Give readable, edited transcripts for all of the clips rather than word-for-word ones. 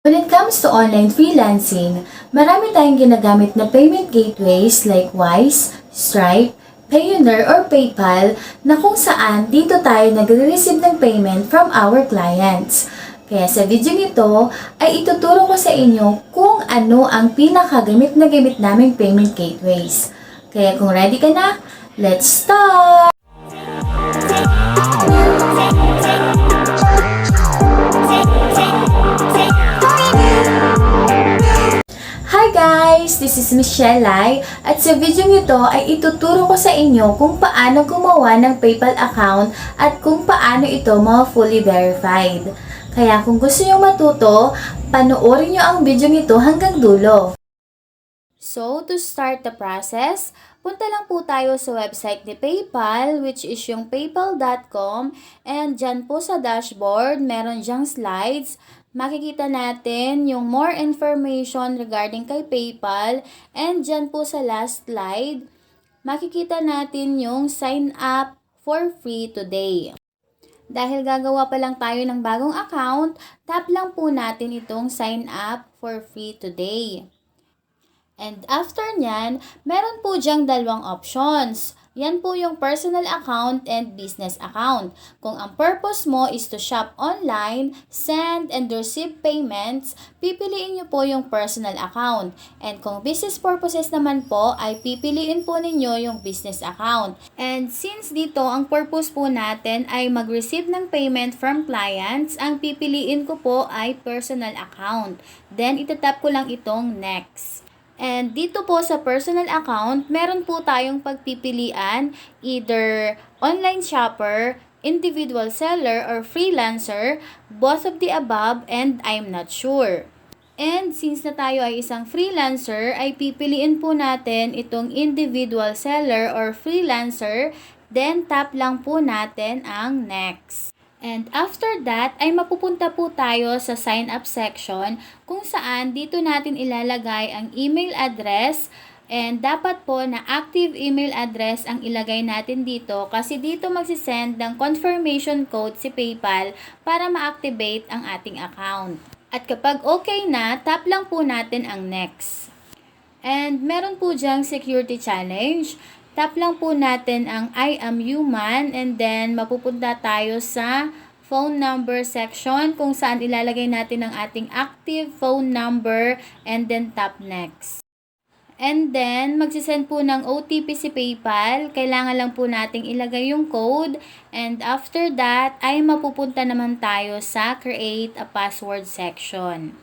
When it comes to online freelancing, marami tayong ginagamit na payment gateways like Wise, Stripe, Payoneer, or PayPal na kung saan dito tayo nagre-receive ng payment from our clients. Kaya sa video nito ay ituturo ko sa inyo kung ano ang pinakagamit na gamit naming payment gateways. Kaya kung ready ka na, let's start! Hi guys! This is Michelle Lai at sa video nito ay ituturo ko sa inyo kung paano gumawa ng PayPal account at kung paano ito fully verified. Kaya kung gusto nyo matuto, panoorin nyo ang video nito hanggang dulo. So, to start the process, punta lang po tayo sa website ni PayPal, which is yung paypal.com, and dyan po sa dashboard, meron dyang slides. Makikita natin yung more information regarding kay PayPal, and dyan po sa last slide, makikita natin yung sign up for free today. Dahil gagawa pa lang tayo ng bagong account, tap lang po natin itong sign up for free today. And after nyan, meron po dyang dalawang options. Yan po yung personal account and business account. Kung ang purpose mo is to shop online, send and receive payments, pipiliin nyo po yung personal account. And kung business purposes naman po, ay pipiliin po ninyo yung business account. And since dito, ang purpose po natin ay mag-receive ng payment from clients, ang pipiliin ko po ay personal account. Then, itatap ko lang itong next. And dito po sa personal account, meron po tayong pagpipilian, either online shopper, individual seller, or freelancer, both of the above, and I'm not sure. And since na tayo ay isang freelancer, ay pipiliin po natin itong individual seller or freelancer, then tap lang po natin ang next. And after that, ay mapupunta po tayo sa sign up section kung saan dito natin ilalagay ang email address, and dapat po na active email address ang ilagay natin dito kasi dito magsisend ng confirmation code si PayPal para ma-activate ang ating account. At kapag okay na, tap lang po natin ang next. And meron po dyang security challenge. Tap lang po natin ang I am human, and then mapupunta tayo sa phone number section kung saan ilalagay natin ang ating active phone number, and then tap next. And then, magsisend po ng OTP si PayPal. Kailangan lang po nating ilagay yung code. And after that, ay mapupunta naman tayo sa create a password section.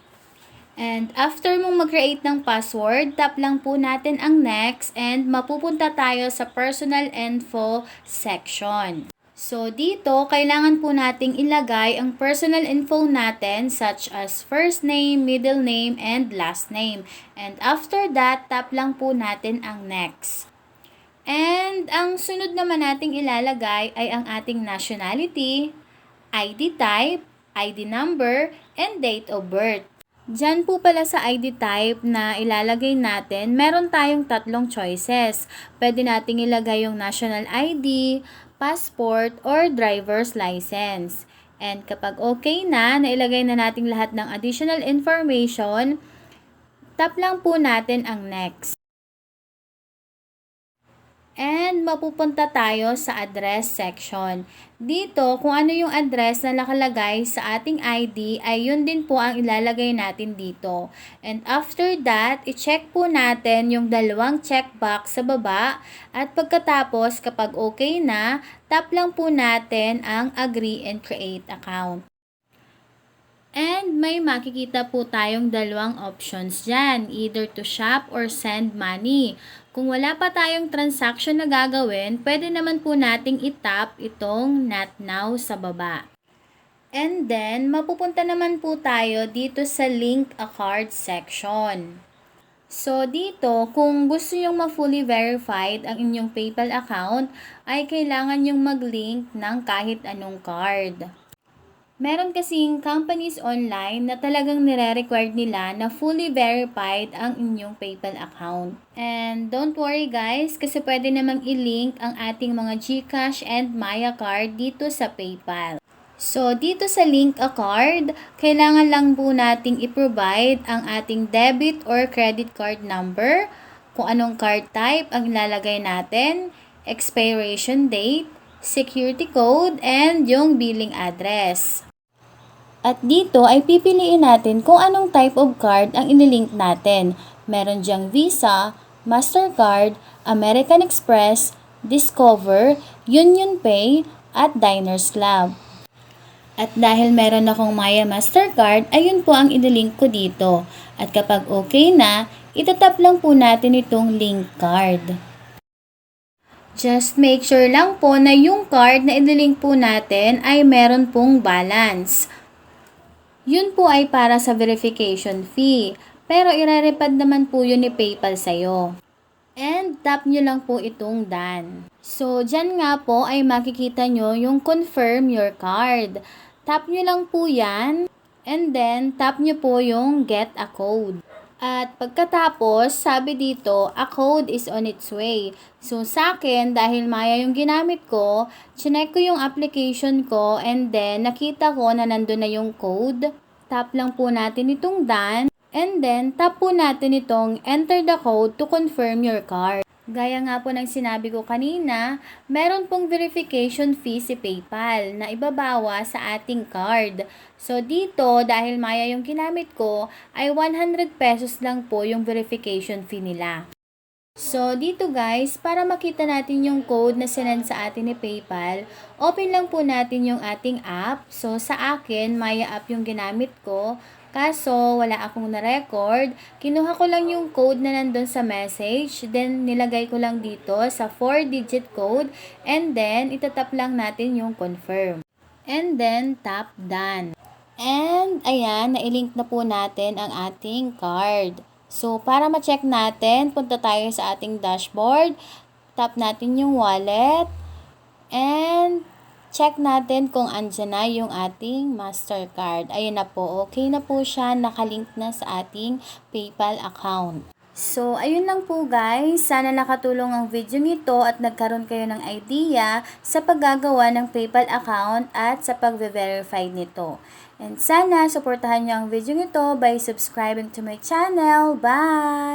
And after mong mag-create ng password, tap lang po natin ang next and mapupunta tayo sa personal info section. So dito, kailangan po nating ilagay ang personal info natin such as first name, middle name, and last name. And after that, tap lang po natin ang next. And ang sunod naman nating ilalagay ay ang ating nationality, ID type, ID number, and date of birth. Diyan po pala sa ID type na ilalagay natin, meron tayong tatlong choices. Pwede nating ilagay yung national ID, passport, or driver's license. And kapag okay na, nailagay na natin lahat ng additional information, tap lang po natin ang next. And mapupunta tayo sa address section. Dito, kung ano yung address na nakalagay sa ating ID, ay yun din po ang ilalagay natin dito. And after that, i-check po natin yung dalawang checkbox sa baba. At pagkatapos, kapag okay na, tap lang po natin ang agree and create account. And may makikita po tayong dalawang options dyan, either to shop or send money. Kung wala pa tayong transaction na gagawin, pwede naman po nating itap itong not now sa baba. And then, mapupunta naman po tayo dito sa link a card section. So dito, kung gusto yung ma-fully verified ang inyong PayPal account, ay kailangan yung mag-link ng kahit anong card. Meron kasing companies online na talagang nire-required nila na fully verified ang inyong PayPal account. And don't worry guys, kasi pwede namang i-link ang ating mga GCash and Maya card dito sa PayPal. So, dito sa link a card, kailangan lang po nating i-provide ang ating debit or credit card number, kung anong card type ang ilalagay natin, expiration date, security code, and yung billing address. At dito ay pipiliin natin kung anong type of card ang inilink natin. Meron diyang Visa, Mastercard, American Express, Discover, UnionPay, at Diners Club. At dahil meron akong Maya Mastercard, ayun po ang inilink ko dito. At kapag okay na, itatap lang po natin itong link card. Just make sure lang po na yung card na inilink po natin ay meron pong balance. Yun po ay para sa verification fee, pero irerepad naman po yun ni PayPal sa'yo. And tap nyo lang po itong done. So, dyan nga po ay makikita nyo yung confirm your card. Tap nyo lang po yan, and then tap nyo po yung get a code. At pagkatapos, sabi dito, a code is on its way. So, sa akin, dahil Maya yung ginamit ko, chinek ko yung application ko, and then nakita ko na nandun na yung code. Tap lang po natin itong done, and then tap po natin itong enter the code to confirm your card. Gaya nga po ng sinabi ko kanina, meron pong verification fee si PayPal na ibabawa sa ating card. So dito, dahil Maya yung ginamit ko, ay 100 pesos lang po yung verification fee nila. So dito guys, para makita natin yung code na sinend sa atin ni PayPal, open lang po natin yung ating app. So sa akin, Maya app yung ginamit ko. Kaso, wala akong na-record. Kinuha ko lang yung code na nandun sa message. Then, nilagay ko lang dito sa 4-digit code. And then, itatap lang natin yung confirm. And then, tap done. And, ayan, nailink na po natin ang ating card. So, para ma-check natin, punta tayo sa ating dashboard. Tap natin yung wallet. And, check natin kung andyan na yung ating Mastercard. Ayun na po, okay na po siya, nakalink na sa ating PayPal account. So, ayun lang po guys. Sana nakatulong ang video nito at nagkaroon kayo ng idea sa paggagawa ng PayPal account at sa pag-verify nito. And sana, supportahan nyo ang video nito by subscribing to my channel. Bye!